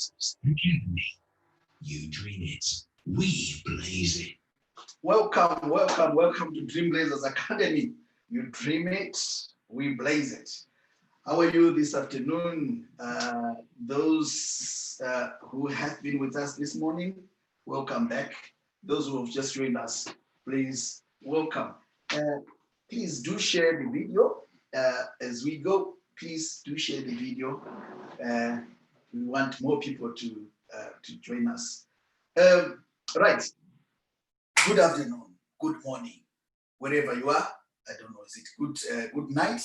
Dreamblazers Academy. You dream it, we blaze it. Welcome to Dreamblazers Academy. You dream it, we blaze it. How are you this afternoon? Those who have been with us this morning, welcome back. Those who have just joined us, please welcome. Please do share the video as we go. Please do share the video. We want more people to join us. Right. Good afternoon, good morning, wherever you are. I don't know, is it good night?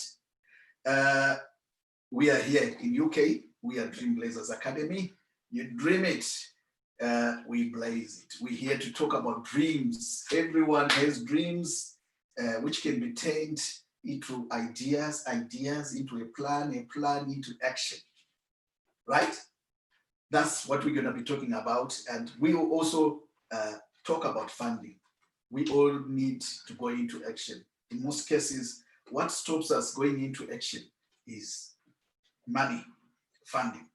We are here in UK. We are Dreamblazers Academy. You dream it, we blaze it. We're here to talk about dreams. Everyone has dreams, which can be turned into ideas into a plan into action, right? That's what we're going to be talking about. And we will also talk about funding. We all need to go into action. In most cases, what stops us going into action is money, funding.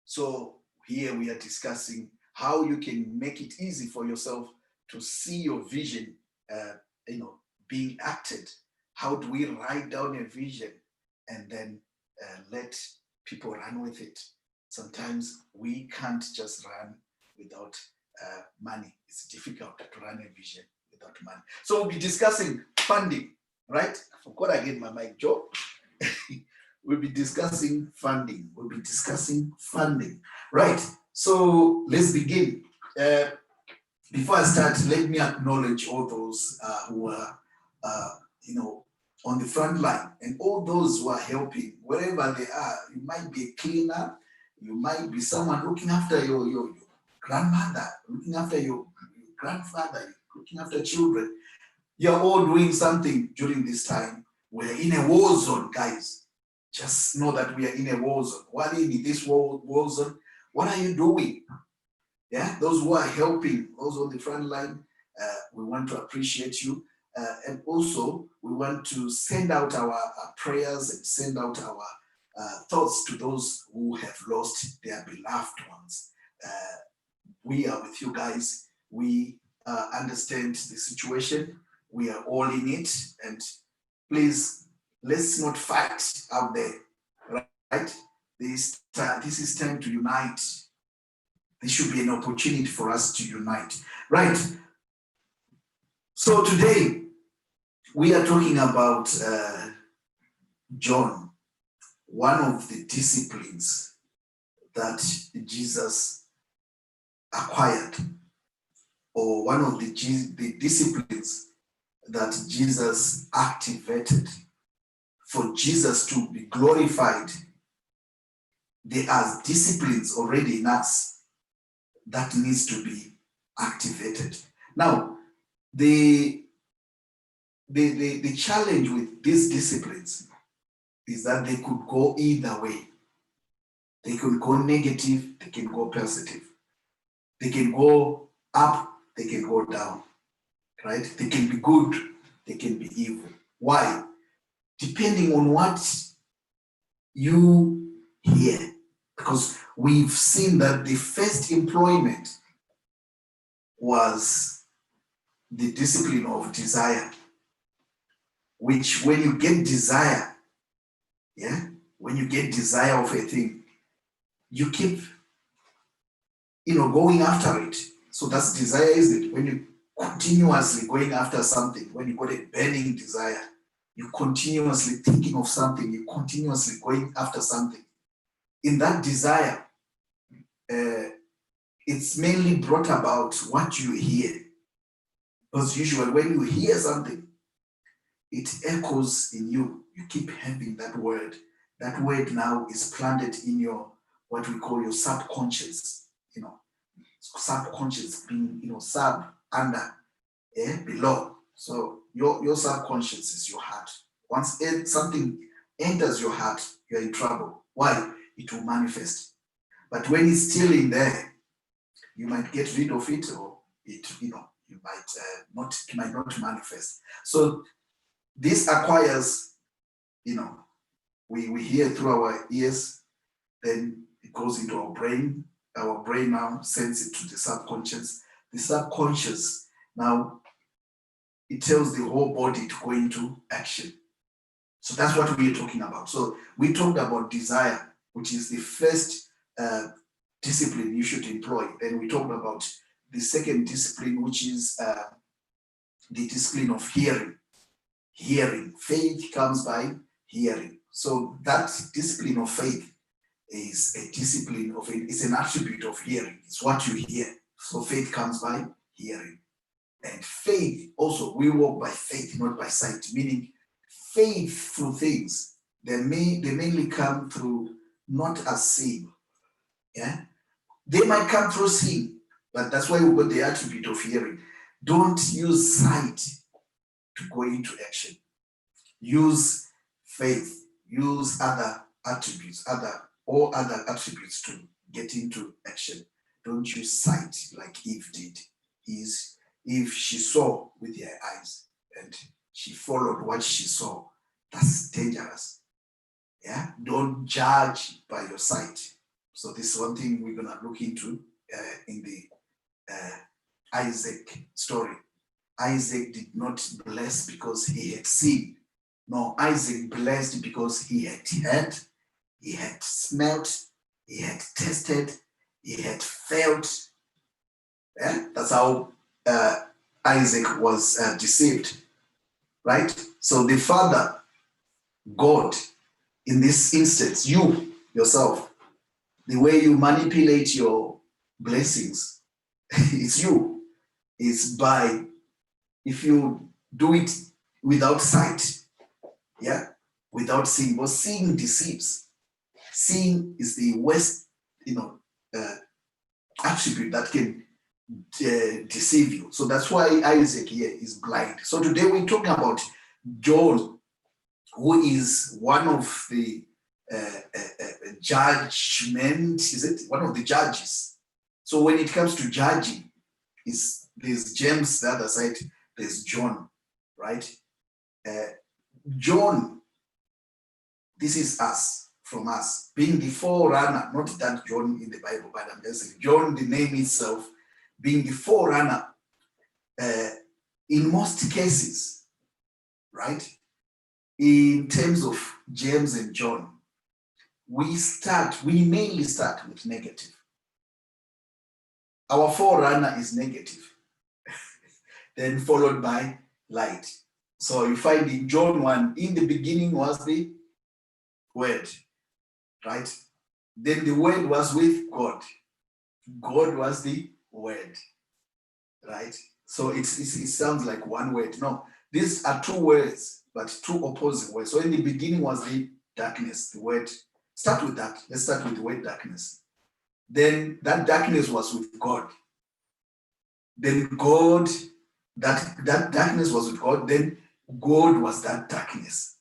So here we are discussing how you can make it easy for yourself to see your vision being acted. How do we write down a vision and then let people run with it? Sometimes we can't just run without money. It's difficult to run a vision without money. So we'll be discussing funding, right? I forgot again my mic job. We'll be discussing funding. Right? So let's begin. Before I start, let me acknowledge all those who are, on the front line, and all those who are helping wherever they are. You might be a cleaner, you might be someone looking after your grandmother, looking after your grandfather, looking after children. You're all doing something during this time. We're in a war zone, guys. Just know that we are in a war zone. What in this war zone? What are you doing? Yeah, those who are helping, those on the front line, we want to appreciate you. And also, we want to send out our prayers and send out our thoughts to those who have lost their beloved ones. We are with you guys. We understand the situation. We are all in it. And please, let's not fight out there, right? This is time to unite. This should be an opportunity for us to unite, right? So today, we are talking about John, one of the disciplines that Jesus acquired, or one of the disciplines that Jesus activated. For Jesus to be glorified, there are disciplines already in us that needs to be activated. Now, the challenge with these disciplines is that they could go either way. They could go negative, they can go positive. They can go up, they can go down, right? They can be good, they can be evil. Why? Depending on what you hear. Because we've seen that the first employment was the discipline of desire, which when you get desire, when you get desire of a thing, you keep, going after it. So that's desire, isn't it? When you continuously going after something, when you got a burning desire, you're continuously thinking of something, you're continuously going after something. In that desire, it's mainly brought about what you hear. Because usually when you hear something, it echoes in you. You keep having that word. That word now is planted in your, what we call your subconscious. Subconscious being, sub, under, below. So your subconscious is your heart. Once something enters your heart, you're in trouble. Why? It will manifest. But when it's still in there, you might get rid of it, or it, you might not manifest. So this acquires, we hear through our ears, then it goes into our brain, our brain now sends it to the subconscious. The subconscious now, it tells the whole body to go into action. So that's what we are talking about. So we talked about desire, which is the first discipline you should employ. Then we talked about the second discipline, which is the discipline of hearing. Hearing. Faith comes by hearing. So that discipline of faith is a discipline of it. It's an attribute of hearing. It's what you hear. So faith comes by hearing. And faith also, we walk by faith, not by sight, meaning faith through things. They mainly come through not as seeing. Yeah? They might come through seeing, but that's why we got the attribute of hearing. Don't use sight to go into action. Use faith, use other attributes, all other attributes to get into action. Don't use sight like Eve did. If she saw with her eyes and she followed what she saw, that's dangerous. Yeah, don't judge by your sight. So this is one thing we're gonna look into in the Isaac story. Isaac did not bless because he had seen. No, Isaac blessed because he had heard, he had smelt, he had tasted, he had felt. Yeah? That's how Isaac was deceived, right? So the father, God, in this instance, you yourself, the way you manipulate your blessings, it's you. It's by, if you do it without sight, yeah, without seeing, but seeing deceives. Seeing is the worst, attribute that can deceive you. So that's why Isaac here is blind. So today we're talking about John, who is one of the judgment, is it? One of the judges. So when it comes to judging, there's James, the other side, there's John, right? John, this is us, from us, being the forerunner, not that John in the Bible, but I'm just saying, John, the name itself, being the forerunner, in most cases, right? In terms of James and John, we mainly start with negative. Our forerunner is negative, then followed by light. So you find in John 1, in the beginning was the Word, right? Then the Word was with God. God was the Word, right? So it sounds like one word. No, these are two words, but two opposing words. So in the beginning was the darkness, the word. Start with that. Let's start with the word darkness. Then that darkness was with God. Then God, that darkness was with God. Then God was that darkness.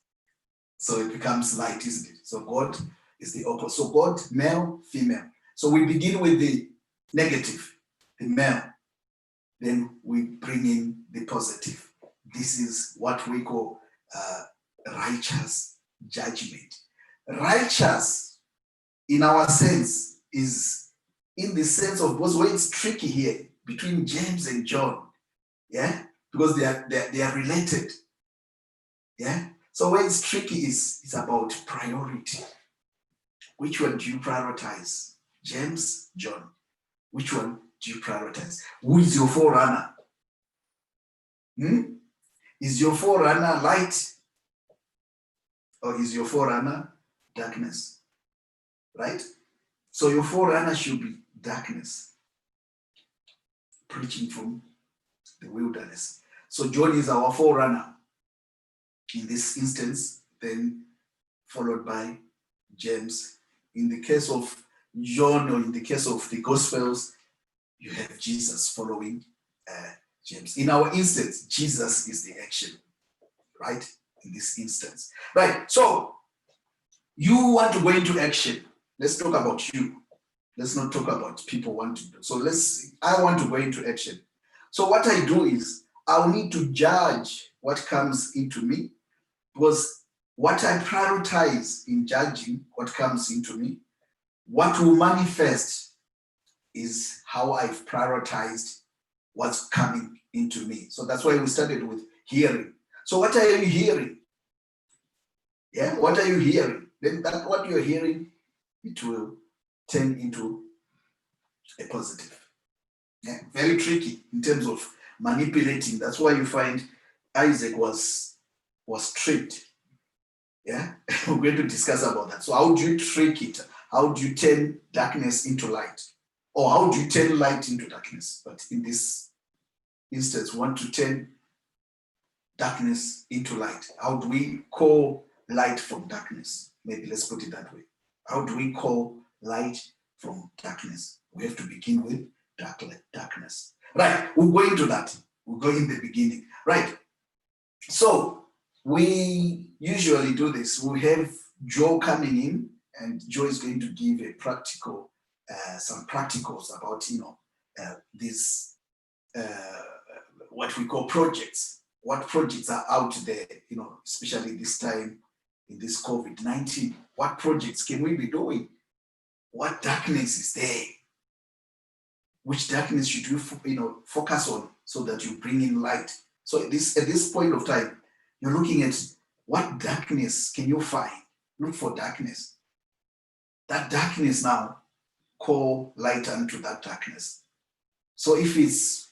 So it becomes light, isn't it? So God is the opposite. So God, male, female. So we begin with the negative, the male. Then we bring in the positive. This is what we call righteous judgment. Righteous, in our sense, is in the sense of both ways. It's tricky here between James and John, yeah, because they are related, yeah. So where it's tricky is it's about priority. Which one do you prioritize? James, John. Which one do you prioritize? Who is your forerunner? Is your forerunner light? Or is your forerunner darkness? Right? So your forerunner should be darkness. Preaching from the wilderness. So John is our forerunner in this instance, then followed by James. In the case of John, or in the case of the Gospels, you have Jesus following James. In our instance, Jesus is the action, right? In this instance. Right, so you want to go into action. Let's talk about you. Let's not talk about people want to do. So I want to go into action. So what I do is, I'll need to judge what comes into me, because what I prioritize in judging what comes into me, what will manifest is how I've prioritized what's coming into me. So that's why we started with hearing. So what are you hearing? Yeah, what are you hearing? Then that what you're hearing, it will turn into a positive. Yeah, very tricky in terms of manipulating. That's why you find Isaac was tricked. Yeah, we're going to discuss about that. So how do you trick it? How do you turn darkness into light? Or how do you turn light into darkness? But in this instance, we want to turn darkness into light. How do we call light from darkness? Maybe let's put it that way. How do we call light from darkness? We have to begin with darkness. Right, we'll go into that. We'll go in the beginning. Right, so we usually do this. We have Joe coming in, and Joe is going to give a practical, some practicals about, these, what we call projects. What projects are out there, especially this time in this COVID-19. What projects can we be doing? What darkness is there? Which darkness should you, focus on so that you bring in light? So at this point of time, you're looking at what darkness can you find? Look for darkness. That darkness now, call light unto that darkness. So if it's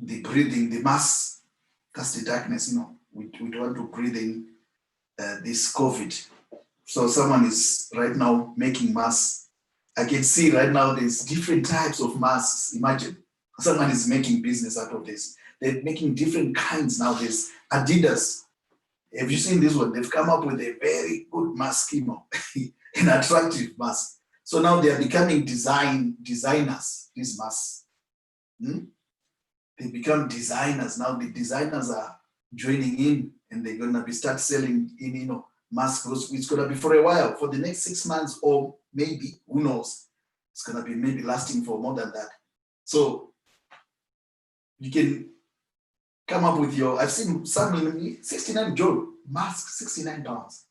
the breathing, the mask, that's the darkness, we don't want to breathe in this COVID. So someone is right now making masks. I can see right now there's different types of masks. Imagine someone is making business out of this. They're making different kinds now. There's Adidas. Have you seen this one? They've come up with a very good mask, an attractive mask. So now they are becoming designers, these masks. They become designers. Now the designers are joining in, and they're going to start selling in, masks. It's going to be for a while, for the next 6 months, or maybe, who knows? It's going to be maybe lasting for more than that. So you can come up with I've seen some 69 Joe mask, 69 pounds.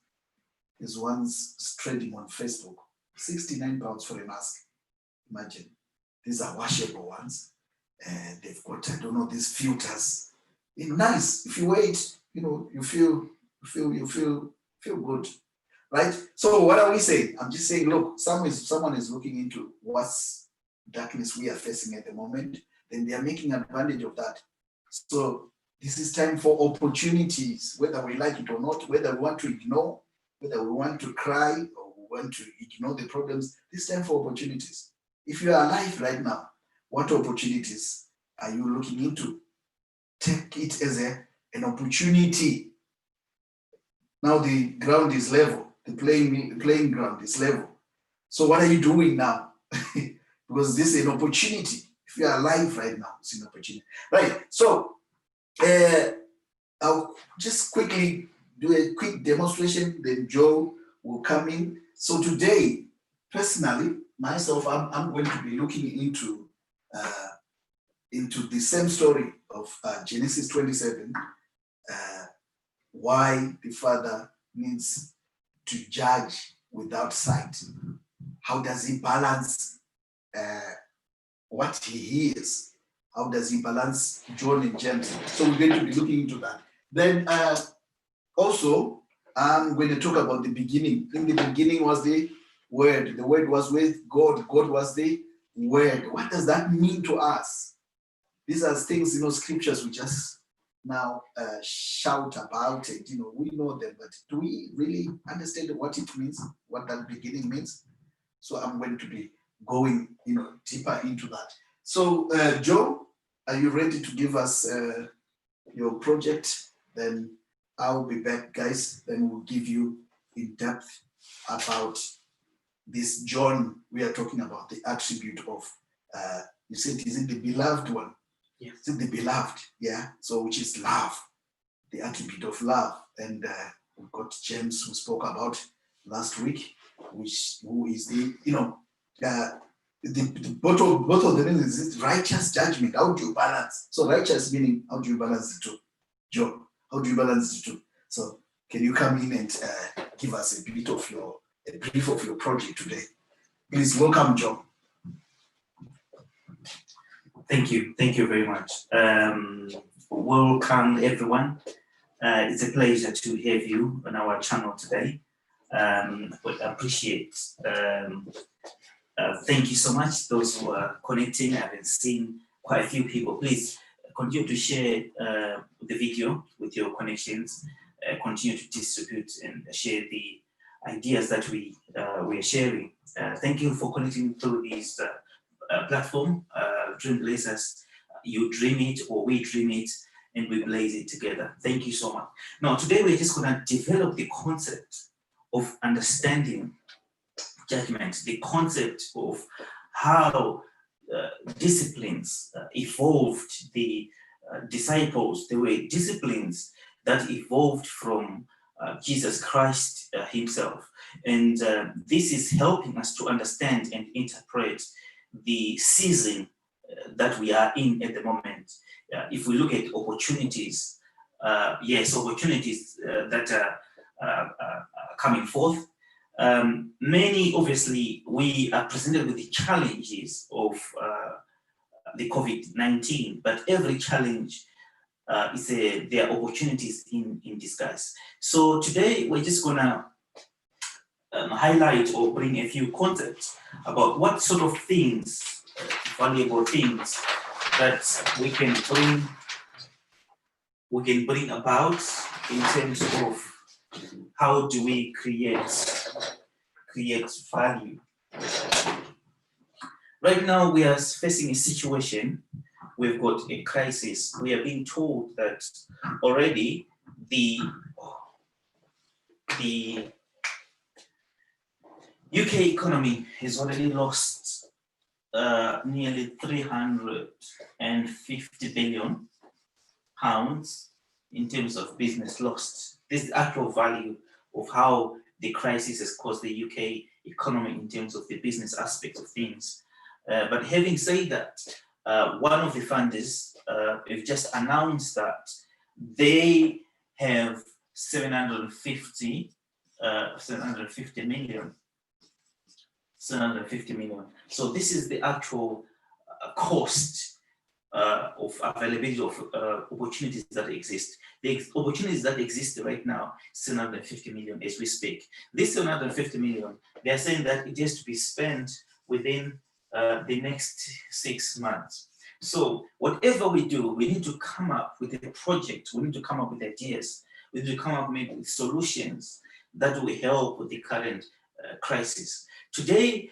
There's one's trading on Facebook, 69 pounds for a mask. Imagine, these are washable ones. And they've got, I don't know, these filters. Nice. If you wait, you feel good, right? So what are we saying? I'm just saying, look, someone is looking into what's darkness we are facing at the moment. Then they are making advantage of that. So this is time for opportunities, whether we like it or not, whether we want to ignore, whether we want to cry or we want to ignore the problems. This time for opportunities. If you are alive right now, what opportunities are you looking into? Take it as an opportunity. Now the ground is level, the playing ground is level. So what are you doing now? Because this is an opportunity. If you are alive right now, it's an opportunity. Right, so I'll just quickly do a quick demonstration, then Joe will come in. So today, personally, myself, I'm going to be looking into the same story of Genesis 27, why the Father needs to judge without sight. How does he balance what he hears? How does he balance John and James? So we're going to be looking into that. Then also, I'm going to talk about the beginning. In the beginning was the Word. The Word was with God. God was the Word. What does that mean to us? These are things, scriptures we just now shout about it. We know them, but do we really understand what it means, what that beginning means? So I'm going to be going, deeper into that. So, Joe, are you ready to give us your project? Then I'll be back, guys. Then we'll give you in depth about this John. We are talking about the attribute of, you said, is it the beloved one? Yes. Is it the beloved? Yeah. So which is love, the attribute of love. And we've got James, who spoke about last week, who is the, both of them is righteous judgment. How do you balance? So righteous meaning, how do you balance the two? Joe, how do you balance the two? So can you come in and give us a brief of your project today? Please welcome Joe. Thank you very much. Welcome everyone. It's a pleasure to have you on our channel today. But I appreciate, thank you so much, those who are connecting. I've been seeing quite a few people. Please continue to share the video with your connections, continue to distribute and share the ideas that we are sharing. Thank you for connecting through this platform, Dream Blazers. You dream it or we dream it and we blaze it together. Thank you so much. Now, today we're just going to develop the concept of understanding judgment, the concept of how disciplines evolved. The disciples, they were disciplines that evolved from Jesus Christ himself. And this is helping us to understand and interpret the season that we are in at the moment. If we look at opportunities, yes, opportunities that are coming forth. Many, obviously, we are presented with the challenges of the COVID-19, but every challenge there are opportunities in disguise. So today we're just gonna highlight or bring a few concepts about what sort of things, valuable things that we can bring about in terms of how do we create value. Right now we are facing a situation. We've got a crisis. We are being told that already the UK economy has already lost nearly 350 billion pounds in terms of business lost. This is the actual value of how the crisis has caused the UK economy in terms of the business aspect of things. But having said that, one of the funders have just announced that they have 750 million. So this is the actual cost of availability of opportunities that exist. The opportunities that exist right now, 750 million as we speak. This 750 million, they are saying that it has to be spent within the next 6 months. So whatever we do, we need to come up with a project, we need to come up with ideas, we need to come up maybe with solutions that will help with the current crisis. Today,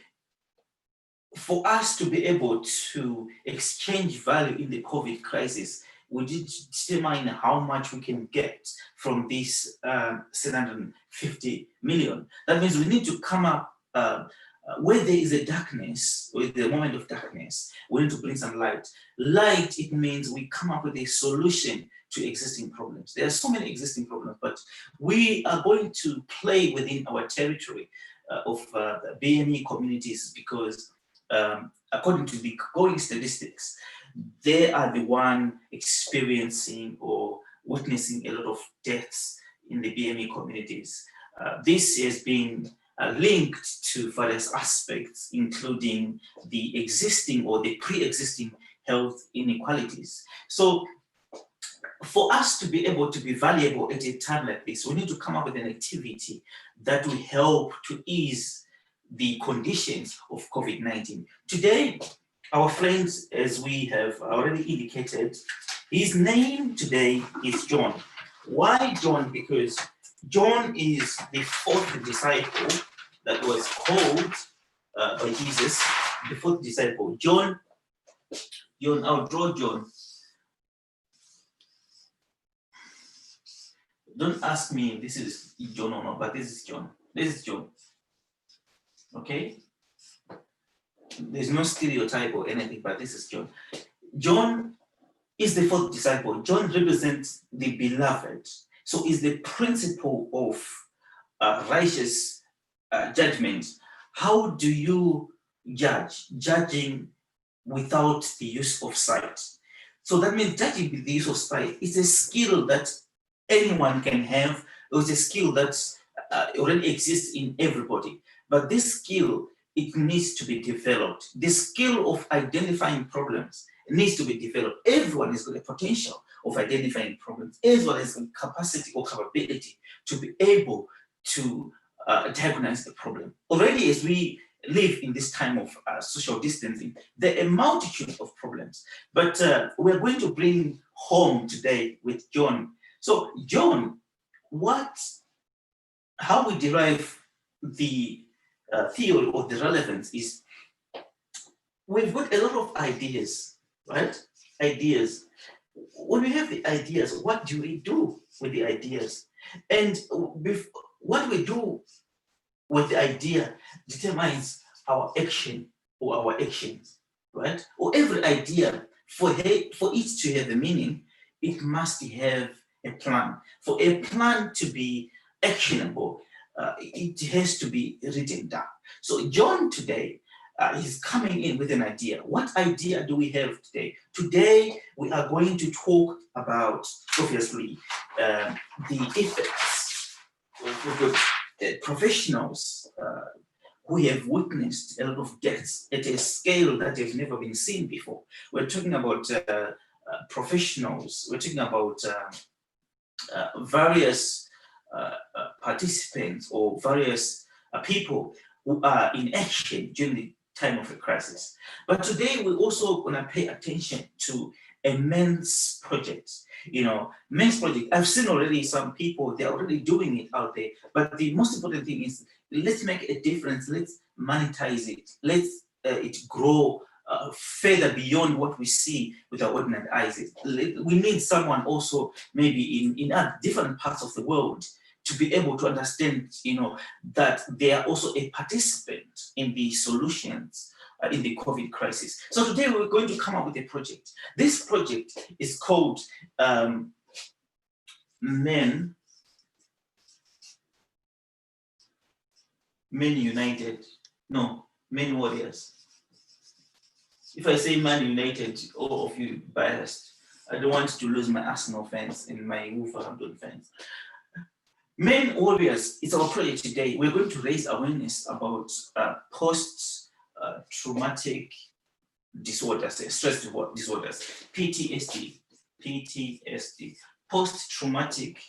for us to be able to exchange value in the COVID crisis, we need to determine how much we can get from this 750 million. That means we need to come up where there is a darkness, or the moment of darkness, we need to bring some light. Light, it means we come up with a solution to existing problems. There are so many existing problems, but we are going to play within our territory of BME communities because according to the going statistics, they are the one experiencing or witnessing a lot of deaths in the BME communities. This has been linked to various aspects, including the existing or the pre-existing health inequalities. So for us to be able to be valuable at a time like this, we need to come up with an activity that will help to ease the conditions of COVID-19. Today, our friends, as we have already indicated, his name today is John. Why John? Because John is the fourth disciple that was called by Jesus, the fourth disciple. John, I'll draw John. Don't ask me if this is John or not, but this is John. This is John. Okay? There's no stereotype or anything, but this is John. John is the fourth disciple. John represents the beloved. So is the principle of righteous judgment. How do you judge? Judging without the use of sight. So that means judging with the use of sight is a skill that anyone can have. It's a skill that already exists in everybody. But this skill, it needs to be developed. The skill of identifying problems needs to be developed. Everyone has got a potential of identifying problems. Everyone has got capacity or capability to be able to diagnose the problem. Already, as we live in this time of social distancing, there are a multitude of problems. But we're going to bring home today with John. So, John, how we derive the theory of the relevance is we've got a lot of ideas, right? Ideas. When we have the ideas, what do we do with the ideas? And what we do with the idea determines our action or our actions, right? Or every idea, for it to have a meaning, it must have a plan. For a plan to be actionable, it has to be written down. So John today is coming in with an idea. What idea do we have today? Today, we are going to talk about, obviously, the effects of professionals who have witnessed a lot of deaths at a scale that has never been seen before. We're talking about professionals, we're talking about various participants or various people who are in action during the time of a crisis. But today we're also going to pay attention to a men's project. Men's project, I've seen already some people, they're already doing it out there, but the most important thing is let's make a difference, let's monetize it, let's it grow further beyond what we see with our ordinary eyes. We need someone also maybe in different parts of the world to be able to understand, that they are also a participant in the solutions in the COVID crisis. So today we're going to come up with a project. This project is called Men Warriors. If I say Man United, all of you biased. I don't want to lose my Arsenal fans and my Wolverhampton fans. Men Warriors is our project today. We're going to raise awareness about post-traumatic disorders, stress disorders, PTSD, post-traumatic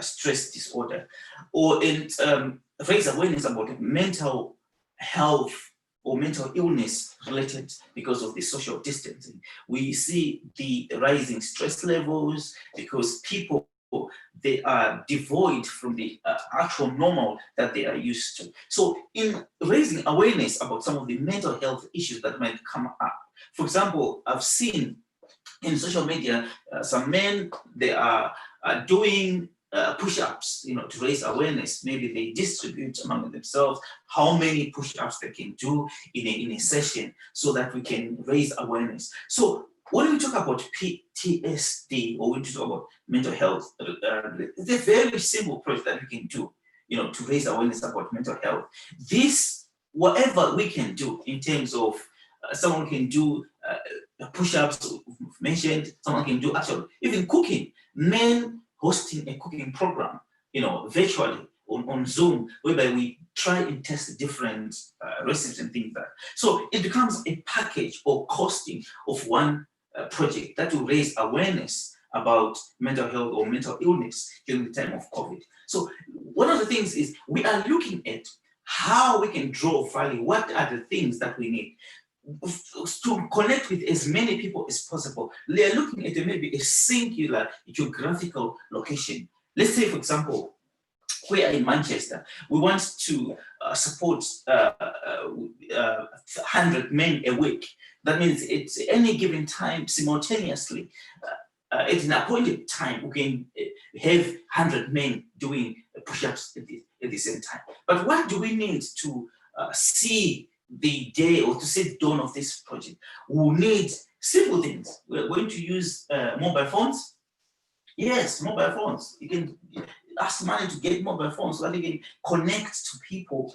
stress disorder, and raise awareness about mental health or mental illness related because of the social distancing. We see the rising stress levels because people, they are devoid from the actual normal that they are used to. So in raising awareness about some of the mental health issues that might come up, for example, I've seen in social media, some men, they are doing push-ups, to raise awareness. Maybe they distribute among themselves how many push-ups they can do in a session so that we can raise awareness. So when we talk about PTSD or when we talk about mental health, it's a very simple project that we can do, to raise awareness about mental health. This, whatever we can do in terms of someone can do push-ups, mentioned, someone can do actually even cooking. Men hosting a cooking program, virtually on Zoom, whereby we try and test different recipes and things like that. So it becomes a package or costing of one project that will raise awareness about mental health or mental illness during the time of COVID. So one of the things is we are looking at how we can draw value. What are the things that we need to connect with as many people as possible? They are looking at maybe a singular geographical location. Let's say, for example, we are in Manchester. We want to support 100 men a week. That means it's any given time simultaneously. At an appointed time, we can have 100 men doing push-ups at the same time. But what do we need to see the day or to see the dawn of this project? We need simple things. We're going to use mobile phones. Yes, mobile phones. You can ask money to get mobile phones so that they can connect to people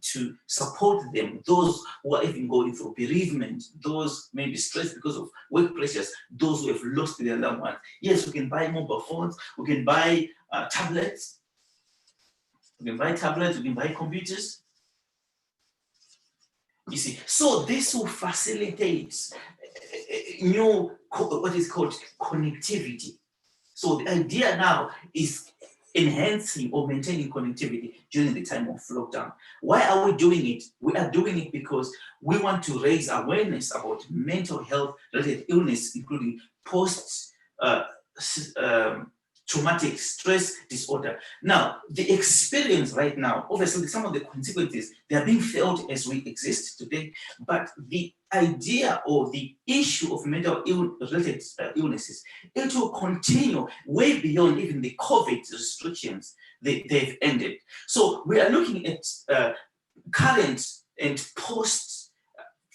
to support them. Those who are even going through bereavement, those may be stressed because of work pressures, those who have lost their loved ones. Yes, we can buy mobile phones. We can buy tablets. We can buy computers. You see, so this will facilitate what is called connectivity. So the idea now is enhancing or maintaining connectivity during the time of lockdown. Why are we doing it? We are doing it because we want to raise awareness about mental health related illness, including post traumatic stress disorder. Now, the experience right now, obviously some of the consequences, they are being felt as we exist today, but the idea or the issue of mental related illnesses, it will continue way beyond even the COVID restrictions they've ended. So we are looking at current and post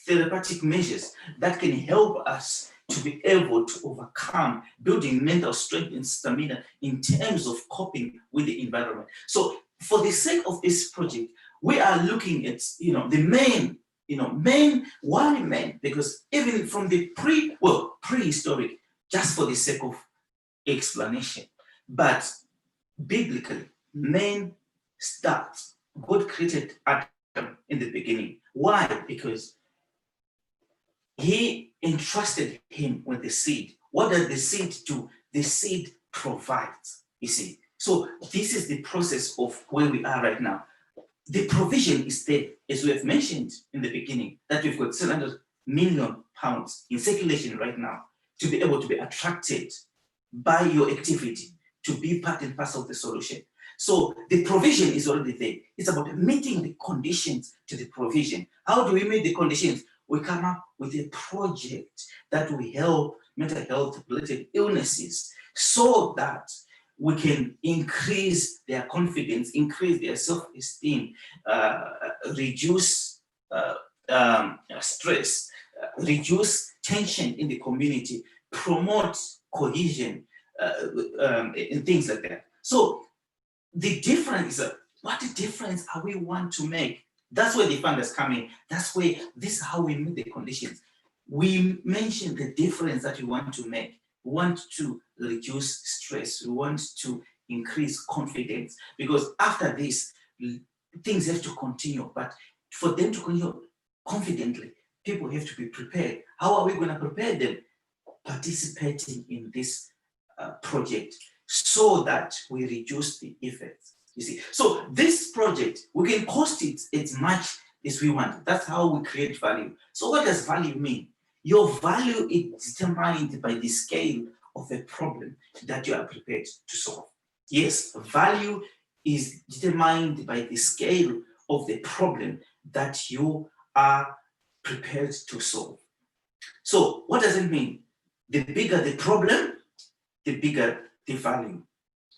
therapeutic measures that can help us to be able to overcome building mental strength and stamina in terms of coping with the environment. So for the sake of this project, we are looking at, the main, why men, because even from the prehistoric, just for the sake of explanation, but biblically, men start, God created Adam in the beginning. Why? Because he entrusted him with the seed. What does the seed do? The seed provides, you see. So this is the process of where we are right now. The provision is there, as we have mentioned in the beginning, that we've got 700 million pounds in circulation right now to be able to be attracted by your activity, to be part and parcel of the solution. So the provision is already there. It's about meeting the conditions to the provision. How do we meet the conditions? We come up with a project that will help mental health related illnesses so that we can increase their confidence, increase their self-esteem, reduce stress, reduce tension in the community, promote cohesion, and things like that. So the difference is, what difference are we want to make? That's where the funders come in. That's where, this is how we meet the conditions. We mentioned the difference that we want to make. We want to reduce stress. We want to increase confidence, because after this, things have to continue. But for them to continue confidently, people have to be prepared. How are we going to prepare them? Participating in this project so that we reduce the effects. You see, so this project, we can cost it as much as we want. That's how we create value. So what does value mean? Your value is determined by the scale of a problem that you are prepared to solve. Yes, value is determined by the scale of the problem that you are prepared to solve. So what does it mean? The bigger the problem, the bigger the value.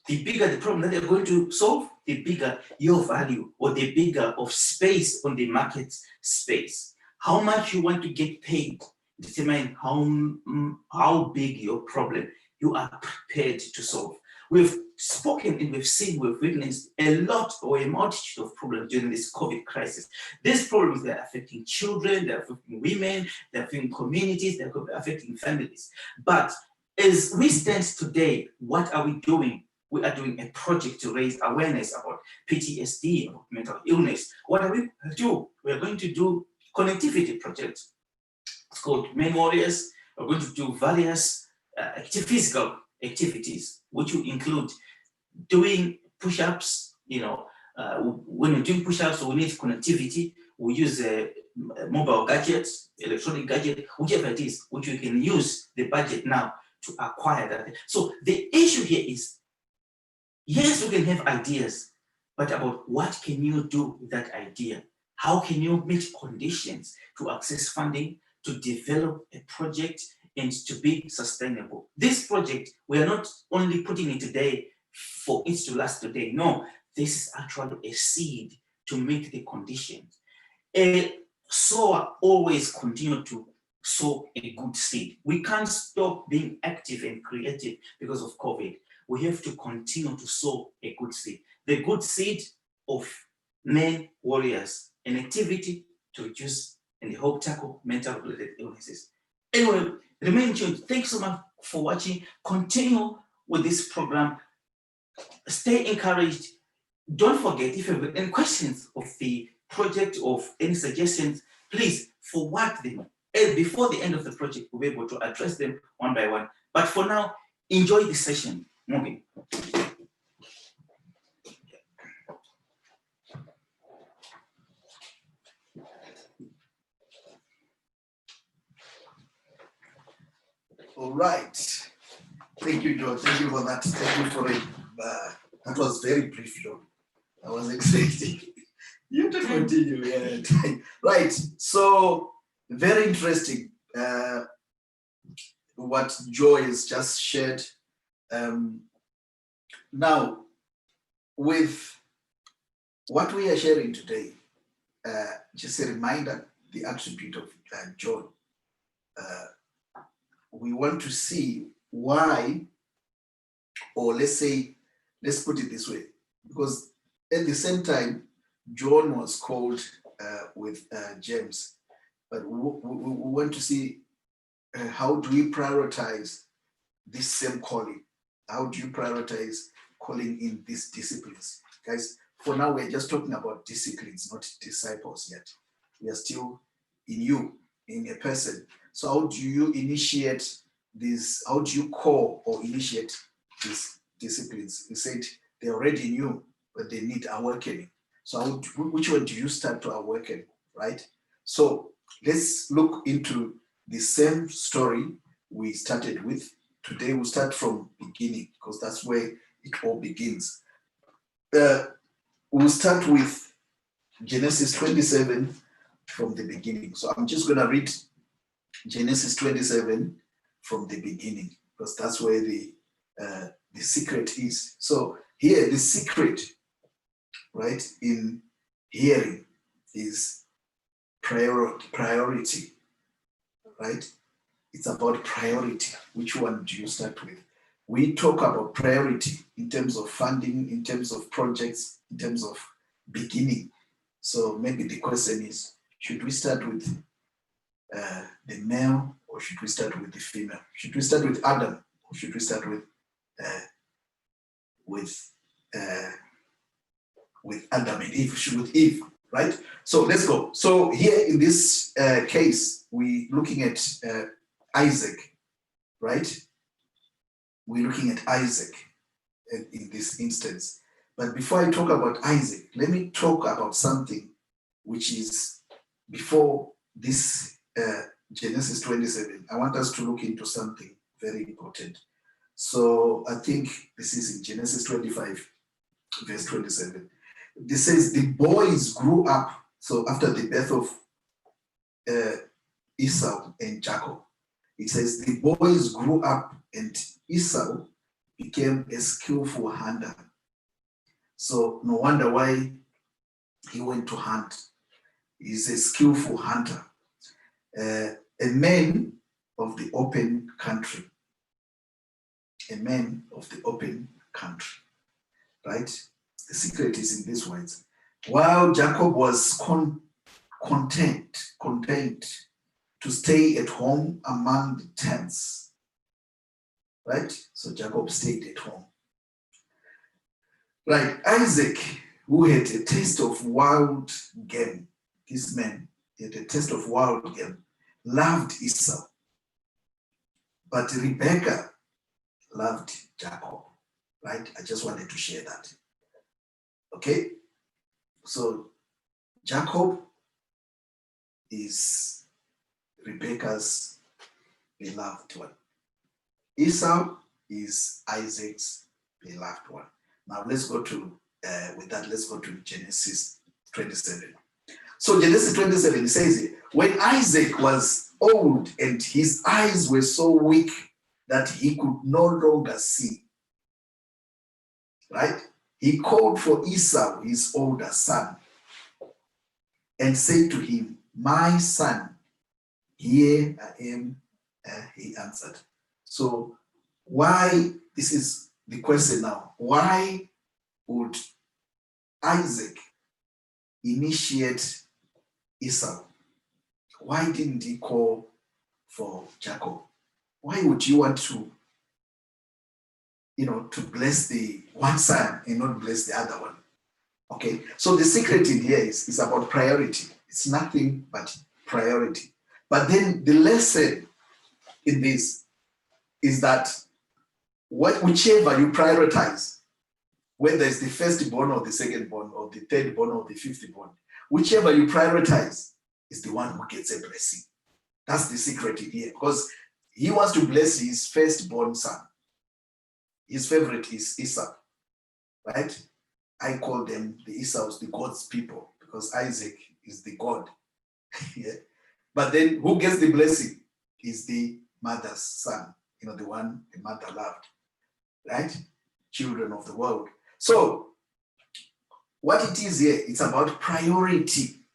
The bigger the problem that you're going to solve, the bigger your value, or the bigger of space on the market space. How much you want to get paid determine how big your problem you are prepared to solve. We've spoken and we've seen, we've witnessed a lot or a multitude of problems during this COVID crisis. These problems, they're affecting children, they're affecting women, they're affecting communities, they're affecting families. But as we stand today, what are we doing? We are doing a project to raise awareness about PTSD, about mental illness. What are we going to do? We are going to do connectivity projects. It's called Men Warriors. We're going to do various physical activities, which will include doing push-ups. When we're doing push-ups, we need connectivity. We use a mobile gadgets, electronic gadget, whichever it is, which we can use the budget now to acquire that. So the issue here is, yes, we can have ideas, but about what can you do with that idea? How can you meet conditions to access funding, to develop a project, and to be sustainable? This project, we are not only putting it today for it to last today. No, this is actually a seed to meet the conditions. A sower always continue to sow a good seed. We can't stop being active and creative because of COVID. We have to continue to sow a good seed. The good seed of Men Warriors, an activity to reduce and help tackle mental related illnesses. Anyway, remain tuned. Thanks so much for watching. Continue with this program. Stay encouraged. Don't forget, if you have any questions of the project, of any suggestions, please forward them before the end of the project, we'll be able to address them one by one. But for now, enjoy this session. Moving. All right. Thank you, George. Thank you for that. Thank you for it. That was very brief, John. I was expecting you to continue. Yeah. Right. So very interesting. What Joy has just shared. Now, with what we are sharing today, just a reminder, the attribute of joy. We want to see why, or let's put it this way, because at the same time, John was called with James, but we want to see how do we prioritize this same calling? How do you prioritize calling in these disciplines? Guys, for now, we're just talking about disciplines, not disciples yet. We are still in you, in a person. So how do you initiate these? How do you call or initiate these disciplines? You said they already knew, but they need awakening. So which one do you start to awaken, right? So let's look into the same story we started with. Today we'll start from beginning because that's where it all begins. We'll start with Genesis 27 from the beginning. So I'm just going to read Genesis 27 from the beginning because that's where the secret is. So here, the secret, right, in hearing is priority, right? It's about priority. Which one do you start with? We talk about priority in terms of funding, in terms of projects, in terms of beginning. So maybe the question is, should we start with the male or should we start with the female? Should we start with Adam or should we start with Adam and Eve? With Eve, right? So let's go. So here in this case, we're looking at Isaac, right? We're looking at Isaac in this instance. But before I talk about Isaac, let me talk about something which is before this Genesis 27. I want us to look into something very important. So I think this is in Genesis 25, verse 27. This says, the boys grew up. So after the birth of Esau and Jacob, it says, the boys grew up and Esau became a skillful hunter. So no wonder why he went to hunt. He's a skillful hunter. A man of the open country. A man of the open country. Right? The secret is in these words. While Jacob was content to stay at home among the tents. Right? So Jacob stayed at home. Right, Isaac, who had a taste of wild game, this man had a taste of wild game, loved Esau. But Rebekah loved Jacob. Right? I just wanted to share that. Okay? So Jacob is Rebekah's beloved one. Esau is Isaac's beloved one. Now let's go to, let's go to Genesis 27. So Genesis 27 says, when Isaac was old and his eyes were so weak that he could no longer see, right? He called for Esau, his older son, and said to him, my son, here I am, he answered. So why, this is the question now, why would Isaac initiate Esau? Why didn't he call for Jacob? Why would you want to, to bless the one son and not bless the other one? Okay, so the secret in here is about priority. It's nothing but priority. But then the lesson in this is that whichever you prioritize, whether it's the firstborn or the secondborn or the thirdborn or the fifthborn, whichever you prioritize is the one who gets a blessing. That's the secret in here, because he wants to bless his firstborn son. His favorite is Esau, right? I call them the Esau's, the God's people, because Isaac is the God. Yeah. But then who gets the blessing is the mother's son, the one the mother loved, right? Children of the world. So what it is here, it's about priority.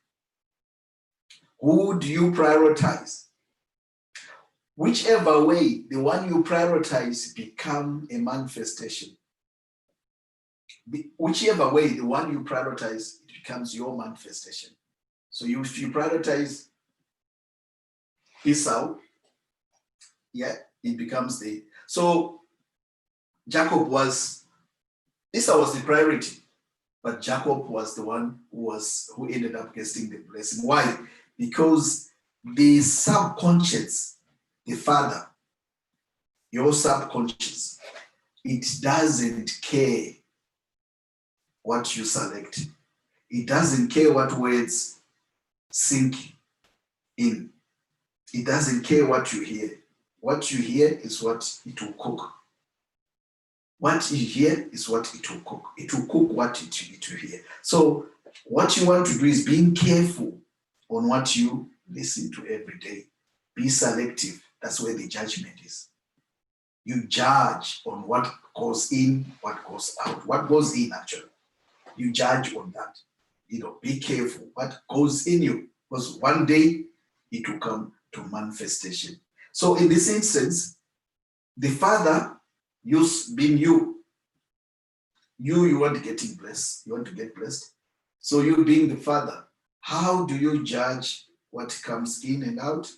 Who do you prioritize? Whichever way, the one you prioritize become a manifestation. Whichever way, the one you prioritize, it becomes your manifestation. So if you prioritize Esau, yeah, it becomes so Esau was the priority, but Jacob was the one who ended up getting the blessing. Why? Because the subconscious, the father, your subconscious, it doesn't care what you select. It doesn't care what words sink in. It doesn't care what you hear. What you hear is what it will cook. What you hear is what it will cook. It will cook what it will hear. So what you want to do is being careful on what you listen to every day. Be selective. That's where the judgment is. You judge on what goes in, what goes out. What goes in, actually. You judge on that. Be careful what goes in you, because one day it will come to manifestation. So in this instance, the Father, being you want to get blessed. You want to get blessed. So you being the Father, how do you judge what comes in and out?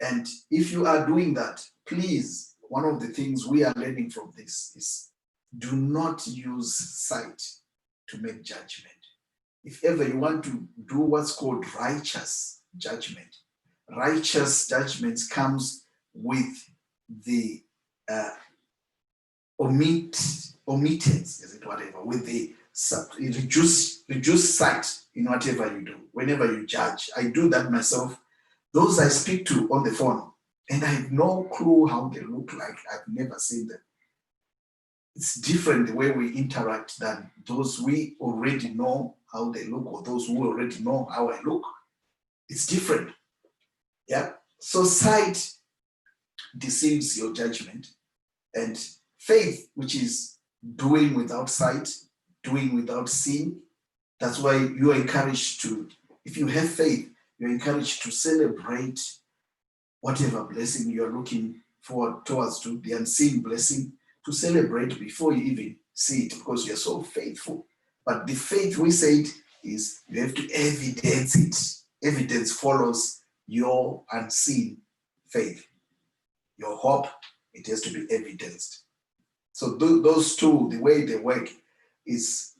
And if you are doing that, please, one of the things we are learning from this is do not use sight to make judgment. If ever you want to do what's called righteous judgment comes with the omittance, is it whatever, with the reduce sight in whatever you do, whenever you judge. I do that myself. Those I speak to on the phone, and I have no clue how they look like. I've never seen them. It's different the way we interact than those we already know how they look, or those who already know how I look. It's different. Yeah. So sight deceives your judgment, and faith, which is doing without sight, doing without seeing. That's why you are encouraged to, if you have faith, you're encouraged to celebrate whatever blessing you're looking forward towards, to the unseen blessing, to celebrate before you even see it, because you're so faithful. But the faith, we said, is you have to evidence it. Evidence follows your unseen faith. Your hope, it has to be evidenced. So those two, the way they work is,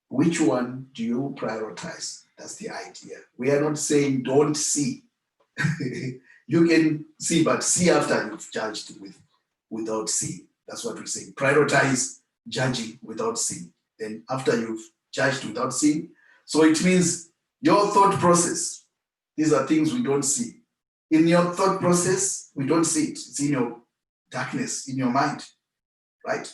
which one do you prioritize? That's the idea. We are not saying don't see. You can see, but see after you've judged without seeing. That's what we're saying. Prioritize judging without seeing. Then after you've judged without seeing, so it means your thought process, these are things we don't see. In your thought process, we don't see it. It's in your darkness, in your mind, right?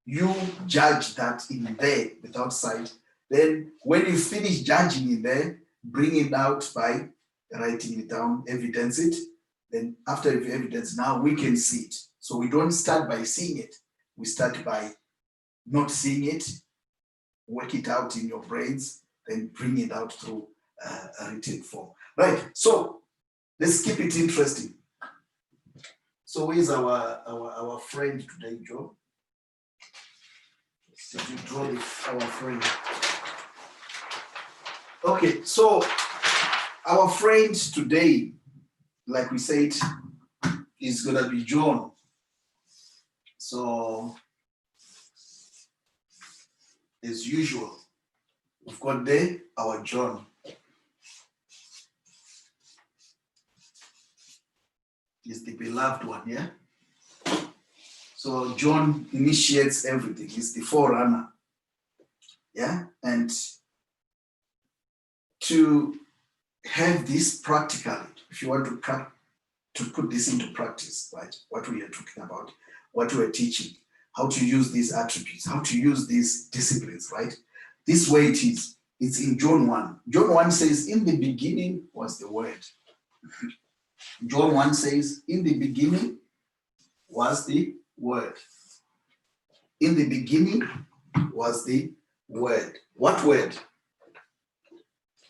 You judge that in there without sight. Then when you finish judging in there, bring it out by writing it down, evidence it. Then after you've evidence, now we can see it. So we don't start by seeing it. We start by not seeing it, work it out in your brains, then bring it out through a written form. Right, so let's keep it interesting. So where's our friend today, Joe? Did you draw our friend? Okay, so our friend today, like we said, is gonna be John. So as usual, we've got there our John. is the beloved one, yeah? So John initiates everything. He's the forerunner, yeah? And to have this practically, if you want to put this into practice, right? What we are talking about, what we are teaching, how to use these attributes, how to use these disciplines, right? This way it is. It's in John 1. John 1 says, in the beginning was the word. John 1 says, in the beginning was the word. In the beginning was the word. What word?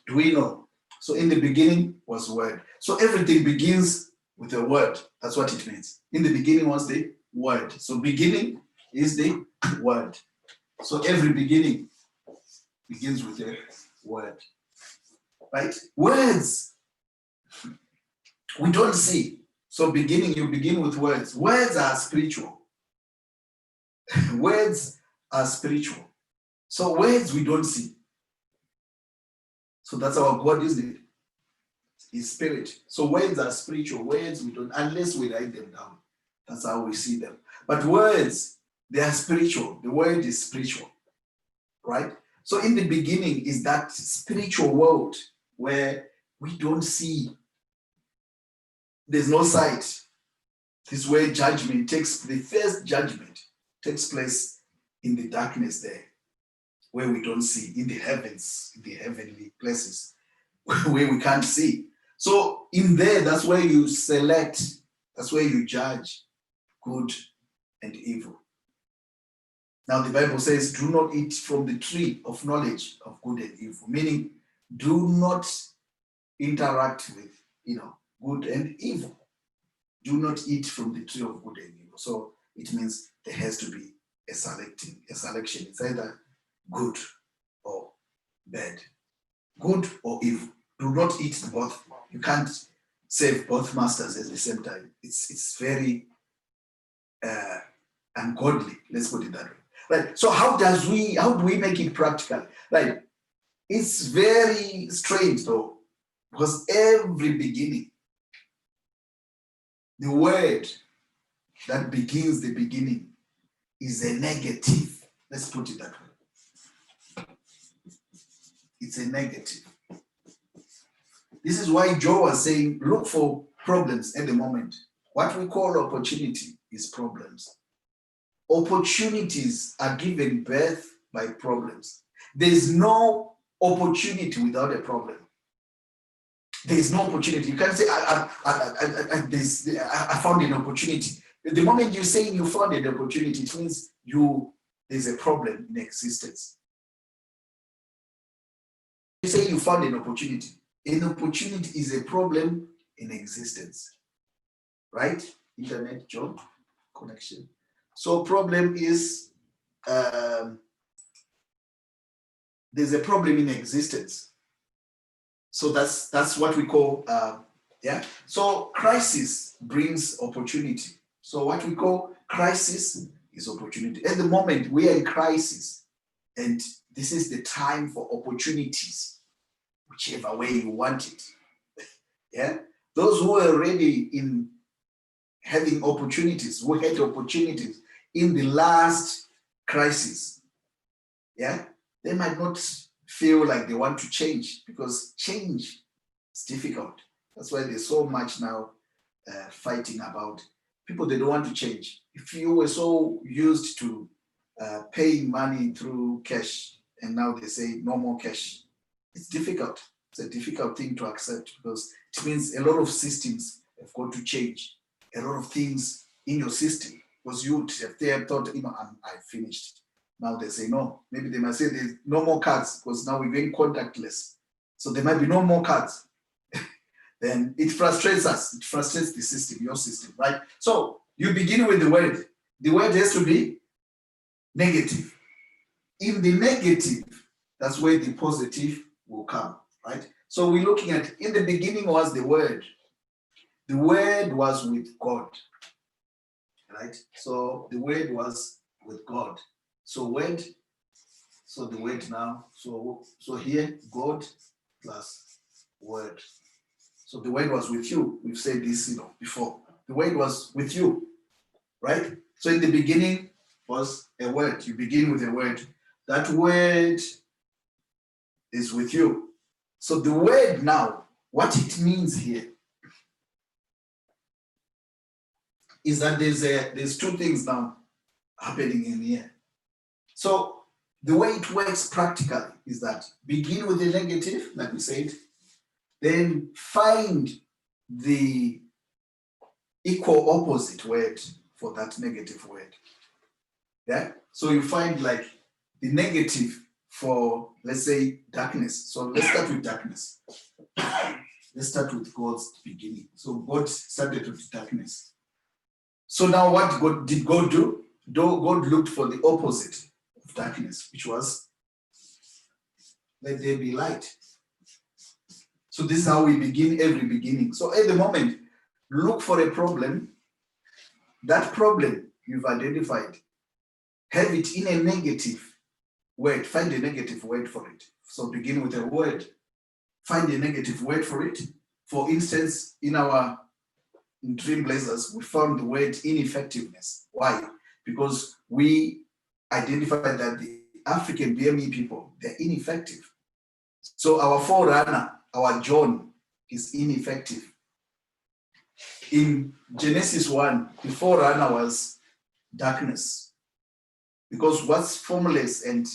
Do we know? So in the beginning was word. So everything begins with a word. That's what it means. In the beginning was the word. So beginning is the word. So every beginning begins with a word. Right? Words we don't see. So beginning, you begin with words. Words are spiritual. Words are spiritual. So words we don't see. So that's our God, isn't it? Is spirit. So words are spiritual. Words we don't, unless we write them down. That's how we see them. But words, they are spiritual. The word is spiritual, right? So in the beginning is that spiritual world where we don't see. There's no sight. This is where judgment takes, the first judgment takes place in the darkness there, where we don't see, in the heavens, in the heavenly places, where we can't see. So in there, that's where you select, that's where you judge good and evil. Now the Bible says, do not eat from the tree of knowledge of good and evil, meaning do not interact with, good and evil. Do not eat from the tree of good and evil. So it means there has to be a selection. It's either good or bad, good or evil. Do not eat both. You can't serve both masters at the same time. It's very ungodly. Let's put it that way. Right. So how do we make it practical? Right. It's very strange though, because every beginning, the word that begins the beginning is a negative. Let's put it that way. It's a negative. This is why Joe was saying, look for problems at the moment. What we call opportunity is problems. Opportunities are given birth by problems. There's no opportunity without a problem. There's no opportunity. You can't say, I found an opportunity. The moment you say you found an opportunity, it means there's a problem in existence. You say you found an opportunity. An opportunity is a problem in existence, right? Internet, job, connection. So problem is, there's a problem in existence. So that's what we call, So crisis brings opportunity. So what we call crisis is opportunity. At the moment, we are in crisis, and this is the time for opportunities, whichever way you want it. Yeah, those who are already in having opportunities, who had opportunities in the last crisis, yeah, they might not feel like they want to change, because change is difficult. That's why there's so much now fighting about people. They don't want to change. If you were so used to paying money through cash, and now they say no more cash, it's difficult. It's a difficult thing to accept, because it means a lot of systems have got to change. A lot of things in your system, because you have thought, I finished. Now they say no. Maybe they might say there's no more cards, because now we're going contactless. So there might be no more cards. Then it frustrates us. It frustrates the system, your system, right? So you begin with the word. The word has to be negative. In the negative, that's where the positive will come, right? So we're looking at, in the beginning was the word. The word was with God, right? So the word was with God. So word, so the word now, so here, God plus word. So the word was with you. We've said this, before. The Word was with you, right? So in the beginning was a word. You begin with a word. That word is with you. So the word now, what it means here is that there's two things now happening in here. So the way it works practically is that begin with the negative, like we said, then find the equal opposite word for that negative word. Yeah. So you find like the negative for, let's say, darkness. So let's start with darkness. Let's start with God's beginning. So God started with darkness. So now what did God do? God looked for the opposite of darkness, which was, let there be light. So this is how we begin every beginning. So at the moment, look for a problem. That problem you've identified, have it in a negative word. Find a negative word for it. So begin with a word. Find a negative word for it. For instance, in Trailblazers, we found the word ineffectiveness. Why? Because we identified that the African BME people, they're ineffective. So our forerunner, our John, is ineffective. In Genesis 1, the forerunner was darkness. Because what's formless and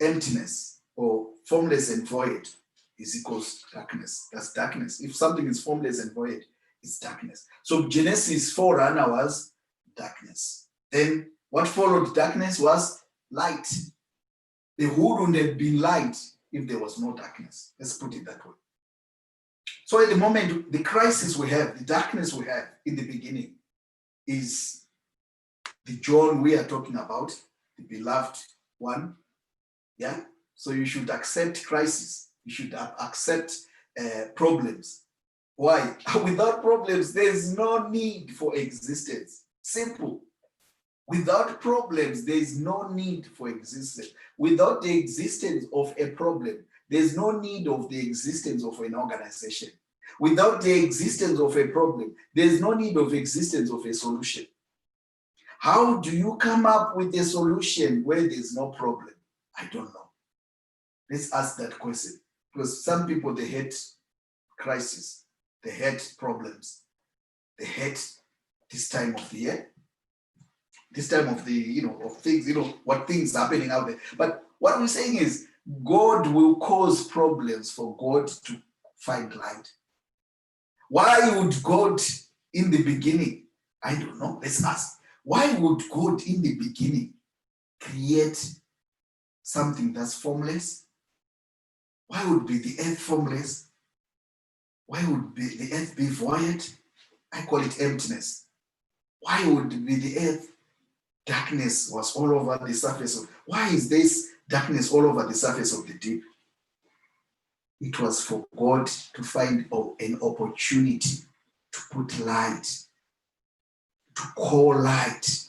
emptiness, or formless and void, is equals to darkness. That's darkness. If something is formless and void, it's darkness. So Genesis forerunner was darkness. Then what followed darkness was light. The whole wouldn't have been light if there was no darkness. Let's put it that way. So at the moment, the crisis we have, the darkness we have in the beginning is the John we are talking about, the beloved one. Yeah. So you should accept crisis. You should accept problems. Why? Without problems, there's no need for existence. Simple. Without problems, there's no need for existence. Without the existence of a problem, there's no need of the existence of an organization. Without the existence of a problem, there's no need of existence of a solution. How do you come up with a solution where there's no problem? I don't know. Let's ask that question. Because some people, they hate crisis. They hate problems. They hate this time of the year. This time of the, of things, what things happening out there. But what we're saying is God will cause problems for God to find light. Why would God in the beginning, I don't know, let's ask, why would God in the beginning create something that's formless? Why would be the earth formless? Why would be the earth be void? I call it emptiness. Why would be the earth darkness was all over the surface of, why is this darkness all over the surface of the deep? It was for God to find an opportunity to put light, to call light.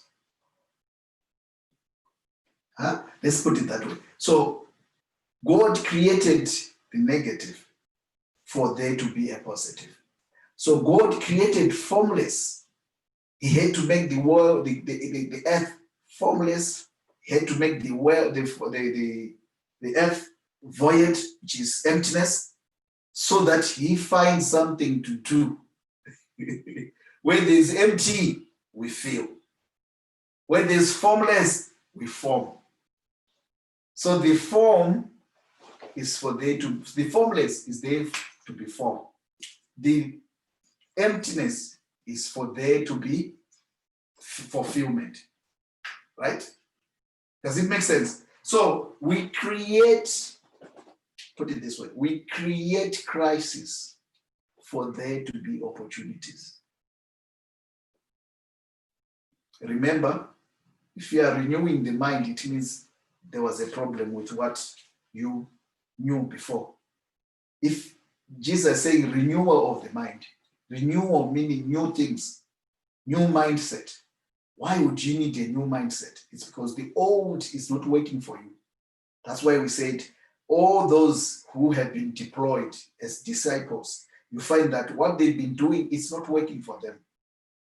Let's put it that way. So God created the negative for there to be a positive. So God created formless. He had to make the world, the earth formless. He had to make the world, the earth void, which is emptiness, so that he finds something to do. Where there's empty, we fill. Where there's formless, we form. So the form is for there to, the formless is there to be formed. The emptiness is for there to be fulfillment, right? Does it make sense? So we create, put it this way, we create crisis for there to be opportunities. Remember, if you are renewing the mind, it means there was a problem with what you knew before. If Jesus is saying renewal of the mind, renewal meaning new things, new mindset. Why would you need a new mindset? It's because the old is not working for you. That's why we said all those who have been deployed as disciples, you find that what they've been doing is not working for them.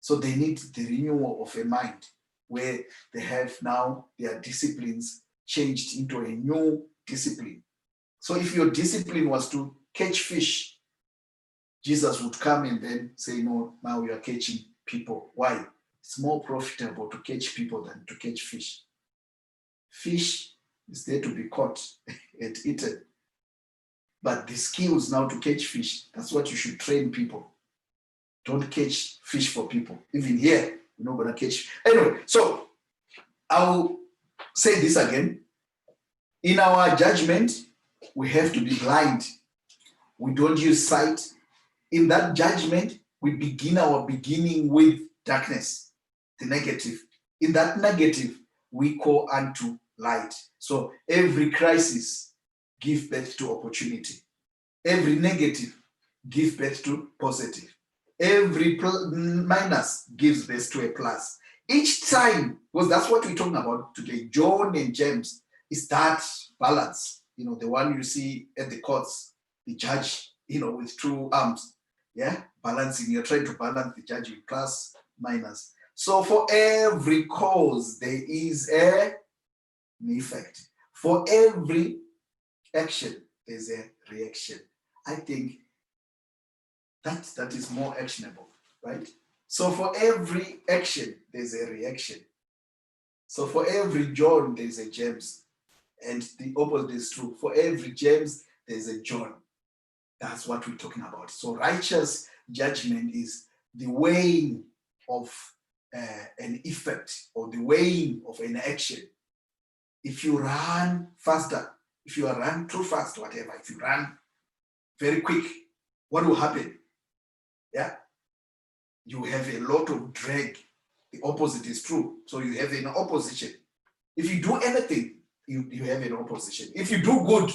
So they need the renewal of a mind where they have now their disciplines changed into a new discipline. So if your discipline was to catch fish, Jesus would come and then say, no, now you are catching people. Why? It's more profitable to catch people than to catch fish. Fish is there to be caught and eaten. But the skills now to catch fish, that's what you should train people. Don't catch fish for people. Even here, you're not going to catch. Anyway, so I'll say this again. In our judgment, we have to be blind. We don't use sight. In that judgment, we begin our beginning with darkness, the negative. In that negative, we call unto light. So every crisis gives birth to opportunity. Every negative gives birth to positive. Every minus gives birth to a plus. Each time, because that's what we're talking about today, John and James, is that balance. You know, the one you see at the courts, the judge, you know, with two arms, yeah, balancing. You're trying to balance the judge with plus, minus. So for every cause, there is an effect. For every action, there's a reaction. I think that is more actionable, right? So for every action, there's a reaction. So for every John, there's a James. And the opposite is true. For every James, there's a John. That's what we're talking about. So righteous judgment is the weighing of an effect or the weighing of an action. If you run faster, if you run too fast, whatever, if you run very quick, what will happen? Yeah, you have a lot of drag. The opposite is true. So you have an opposition. If you do anything, you have an opposition. If you do good,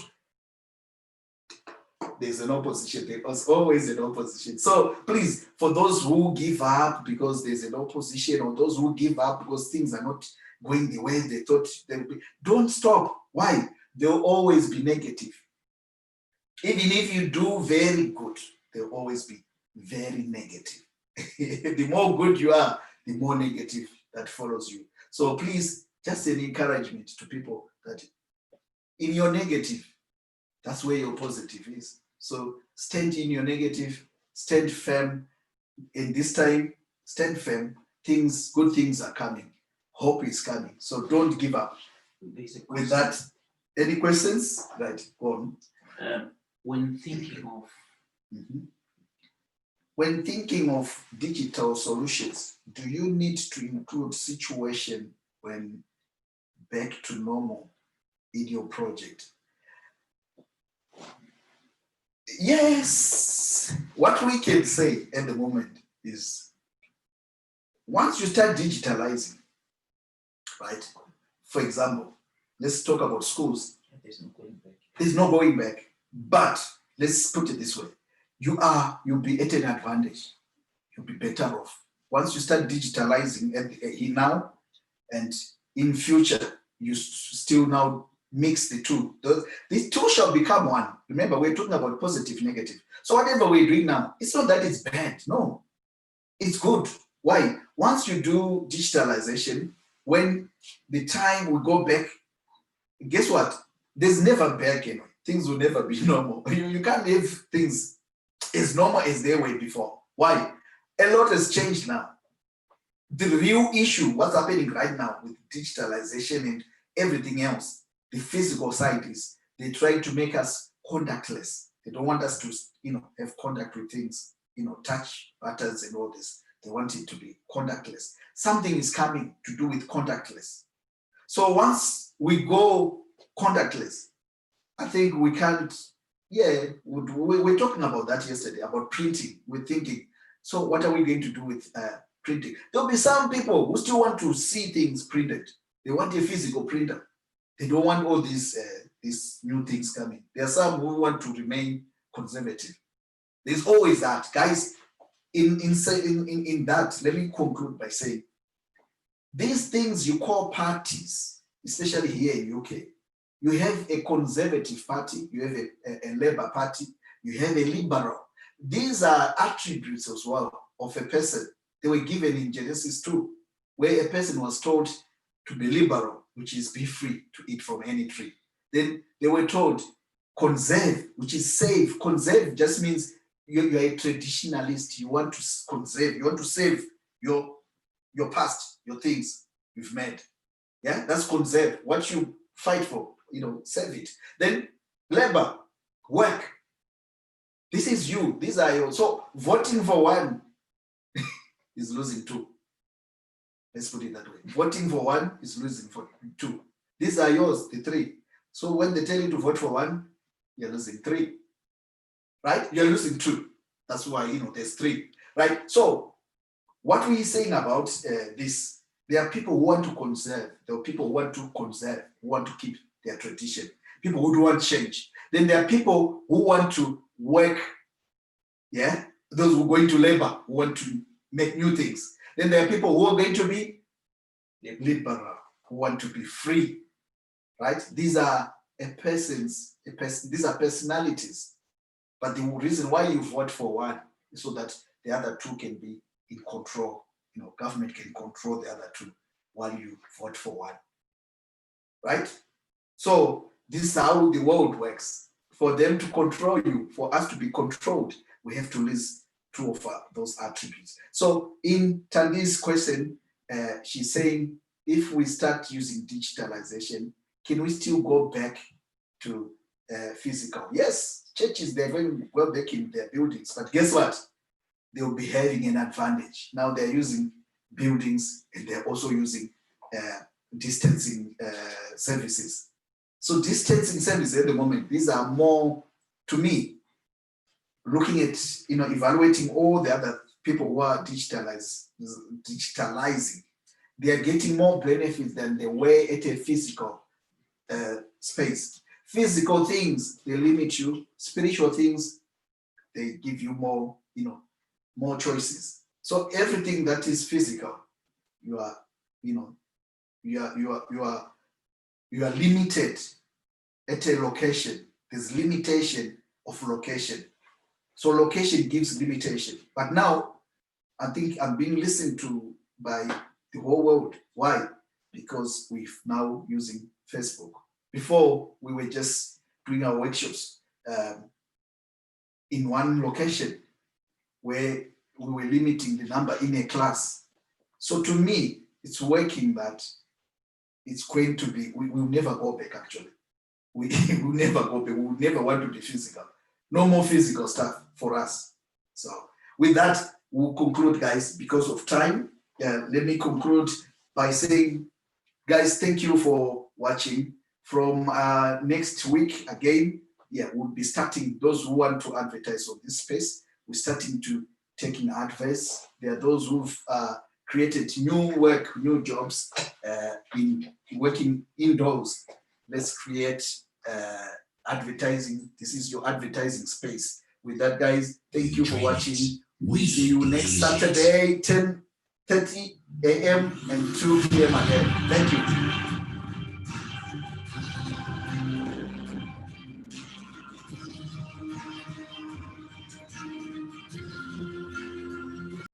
there's an opposition. There's always an opposition. So please, for those who give up because there's an opposition, or those who give up because things are not going the way they thought they would be, don't stop. Why? There'll always be negative. Even if you do very good, there'll always be very negative. The more good you are, the more negative that follows you. So please, just an encouragement to people that in your negative, that's where your positive is. So stand in your negative, stand firm. In this time, stand firm. Good things are coming. Hope is coming. So don't give up. With that, any questions? Right, go on. When thinking of When thinking of digital solutions, do you need to include situation when back to normal in your project? Yes. What we can say at the moment is once you start digitalizing, right? For example, let's talk about schools. there's no going back. There's no going back. But let's put it this way. You'll be at an advantage. You'll be better off. Once you start digitalizing now and in future, you still now mix the two. These two shall become one. Remember, we're talking about positive, negative. So whatever we're doing now, it's not that it's bad. No, it's good. Why? Once you do digitalization, when the time we go back, guess what? There's never back, you know. Things will never be normal. You can't have things as normal as they were before. Why? A lot has changed now. The real issue, what's happening right now with digitalization and everything else, the physical side is they try to make us contactless. They don't want us to, have contact with things, touch buttons and all this. They want it to be contactless. Something is coming to do with contactless. So once we go contactless, I think we can't, we're talking about that yesterday, about printing. We're thinking, so what are we going to do with printing? There'll be some people who still want to see things printed. They want a physical printer. They don't want all these new things coming. There are some who want to remain conservative. There's always that. Guys, in that, let me conclude by saying, these things you call parties, especially here in UK, you have a conservative party, you have a Labour party, you have a liberal. These are attributes as well of a person. they were given in Genesis 2, where a person was told to be liberal, which is be free to eat from any tree. Then they were told conserve, which is save. Conserve just means you're a traditionalist. You want to conserve, you want to save your past, your things you've made. Yeah, that's conserve. What you fight for, save it. Then labor, work. This is you. These are your. So voting for one is losing two. Let's put it that way. Voting for one is losing for two. These are yours, the three. So when they tell you to vote for one, you're losing three. Right? You're losing two. That's why, there's three. Right? So what we're saying about this, there are people who want to conserve. There are people who want to conserve, who want to keep their tradition. People who don't want change. Then there are people who want to work. Yeah? Those who are going to labor, who want to make new things. Then there are people who are going to be liberal, who want to be free. Right? These are these are personalities. But the reason why you vote for one is so that the other two can be in control. Government can control the other two while you vote for one. Right? So this is how the world works. For them to control you, for us to be controlled, we have to lose two of those attributes. So in Tandi's question, she's saying, if we start using digitalization, can we still go back to physical? Yes, churches, they're going to go back in their buildings, but guess what? They'll be having an advantage. Now they're using buildings and they're also using distancing services. So distancing services at the moment, these are more, to me, looking at, evaluating all the other people who are digitalizing, they are getting more benefits than they were at a physical space. Physical things, they limit you. Spiritual things, they give you more, more choices. So everything that is physical, you are limited at a location. There's limitation of location. So location gives limitation. But now, I think I'm being listened to by the whole world. Why? Because we're now using Facebook. Before, we were just doing our workshops in one location where we were limiting the number in a class. So to me, it's working that it's going to be, we will never go back actually. We will never go back. We will never want to be physical. No more physical stuff for us. So with that, we'll conclude, guys, because of time. Let me conclude by saying, guys, thank you for watching. From next week, again, we'll be starting, those who want to advertise on this space, we're starting to taking adverts. There are those who've created new work, new jobs in working indoors. Let's create advertising. This is your advertising space. With that, guys, thank you for watching. We see you next Saturday, 10:30 a.m. and 2 p.m. again. Thank you.